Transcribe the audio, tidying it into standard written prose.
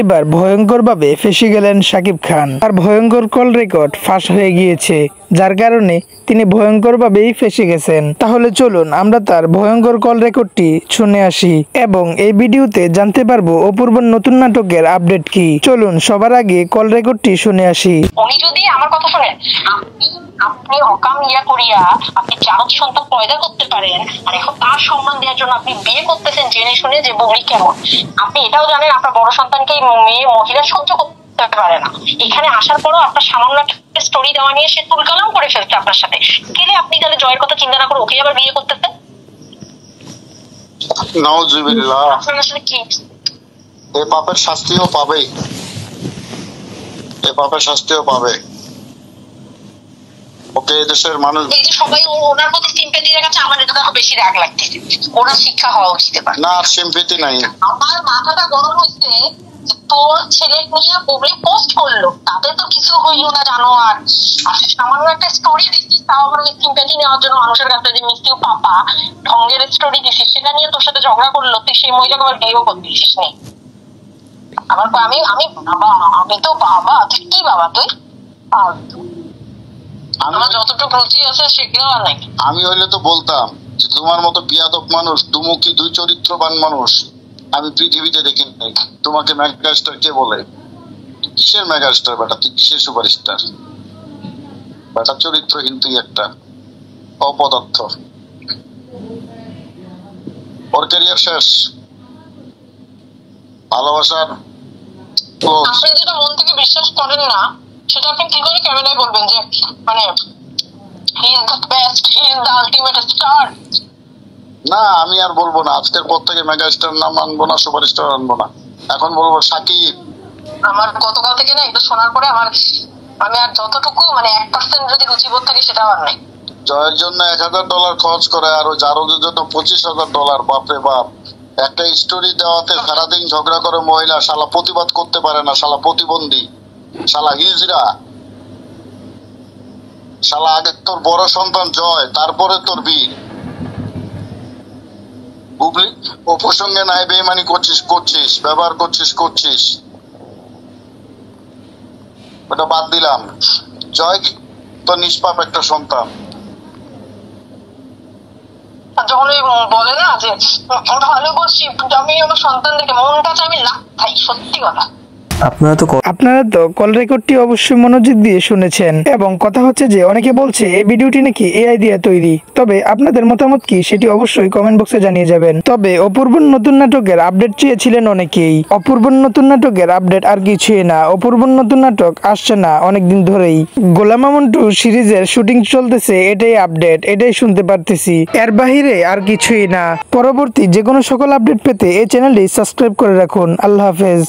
এবার ভয়ঙ্করভাবে ফেঁসে গেলেন শাকিব খান। আর ভয়ঙ্কর কল রেকর্ড ফাঁস হয়ে গিয়েছে, যার কারণে তিনি ভয়ঙ্করভাবেই ফেঁসে গেছেন। তাহলে চলুন আমরা তার ভয়ঙ্কর কল রেকর্ডটি শুনে আসি এবং এই ভিডিওতে জানতে পারবো অপূর্ব নতুন নাটকের আপডেট কি। চলুন সবার আগে কল রেকর্ডটি শুনে আসি। উনি যদি আমার কথা শুনেন, আপনি অকাম করিয়া আপনি জাত সন্তান পয়দা করতে পারেন, আর এখন তার সম্মান দেওয়ার জন্য আপনি বিয়ে করতেছেন জেনে শুনে যে বউরি কেমন। আপনি এটাও জানেন আপনার বড় সন্তানকে মেয়ে মহিলা সহ্য করতে পারে না। এখানে আসার পরও আপনার সামান্য একটা স্টোরি দেওয়া নিয়ে সে তুলকালাম করে ফেলছে আপনার সাথে। গেলে আপনি তাহলে জয়ের কথা চিন্তা না করে ওকে আবার বিয়ে করতেছেন। নাউজুবিল্লাহ, আপনার আসলে কি এই পাপের শাস্তিও পাবে, এই পাপের শাস্তিও পাবে। ওকে দেশের মানুষ এই যে সবাই ওনার প্রতি সিম্প্যাথি দেখাচ্ছে, আমার এটা দেখো বেশি রাগ লাগতেছে। ওনার শিক্ষা হওয়া উচিত। না, সিম্প্যাথি নাই। আমার মাথাটা গরম হইছে, তোর ছেলে নিয়ে পাবলিক পোস্ট করলো, তাতে তো কিছু হইলো না জানো। আর সামান্য একটা স্টোরি দিচ্ছিস, তাও আমার সিম্প্যাথি নেওয়ার জন্য মানুষের কাছে যে মিষ্টিও পাপা ঢঙ্গের স্টোরি দিছিস, সেটা নিয়ে তোর সাথে ঝগড়া করলো, তুই সেই মহিলাকে আবার বিয়েও করতিস নেই। আবার আমি আমি বাবা, আমি তো বাবা, তুই কি বাবা? তুই আমার যতটুকু রুচি আছে সেগুলো আর নাই। আমি হইলে তো বলতাম যে তোমার মতো বিয়াদব মানুষ, দুমুখী দুই চরিত্রবান মানুষ আমি পৃথিবীতে দেখি নাই। তোমাকে মেগাস্টার কে বলে? কিসের মেগাস্টার বেটা? তুই কিসের সুপারস্টার বেটা? চরিত্রহীন তুই একটা অপদার্থ। ওর ক্যারিয়ার শেষ, ভালোবাসার। আপনি যেটা মন থেকে বিশ্বাস করেন না, সেটা আপনি কি করে ক্যামেরায় বলবেন যে মানে he is the best, he is the ultimate star? না, আমি আর বলবো না। আজকের পর থেকে মেগাস্টার নাম আনবো না, সুপারস্টার আনবো না। এখন বলবো সাকিব। আমার গতকাল থেকে না এটা শোনার পরে আমি আর যতটুকু মানে 1% যদি রুচিবোধ থাকে সেটাও আর নাই। জয়ের জন্য $1000 খরচ করে আর ওই জারদের জন্য $25,000। বাপরে বাপ! একটা স্টোরি দেওয়াতে সারাদিন ঝগড়া করে মহিলা, শালা প্রতিবাদ করতে পারে না, শালা প্রতিবন্ধী, শালা হিজড়া, শালা আগে তোর বড় সন্তান জয়, তারপরে তোর বীর। বুবলি ও প্রসঙ্গে নাই বেইমানি করছিস, ব্যবহার করছিস। ওটা বাদ দিলাম। জয় তো নিষ্পাপ একটা সন্তান। যখন বলে না যে ভালোবাসি, আমি আমার সন্তানদেরকে মনটা চাই আমি লাগাই, সত্যি কথা। আপনারা তো কল রেকর্ডটি অবশ্যই মনোযোগ দিয়ে শুনেছেন এবং কথা হচ্ছে যে অনেকে বলছে এই ভিডিওটি নাকি এআই দিয়ে তৈরি। তবে আপনাদের মতামত কি সেটি অবশ্যই কমেন্ট বক্সে জানিয়ে যাবেন। তবে অপূর্ব নতুন নাটকের আপডেট চেয়েছিলেন অনেকেই। অপূর্ব নতুন নাটকের আপডেট আর কিছুই না, অপূর্ব নতুন নাটক আসছে না অনেকদিন ধরেই। গোলাম মামুন 2 সিরিজের শুটিং চলতেছে, এটাই আপডেট, এটাই শুনতে পারতেছি। এর বাহিরে আর কিছুই না। পরবর্তী যে কোনো সকল আপডেট পেতে এই চ্যানেলটি সাবস্ক্রাইব করে রাখুন। আল্লাহ হাফেজ।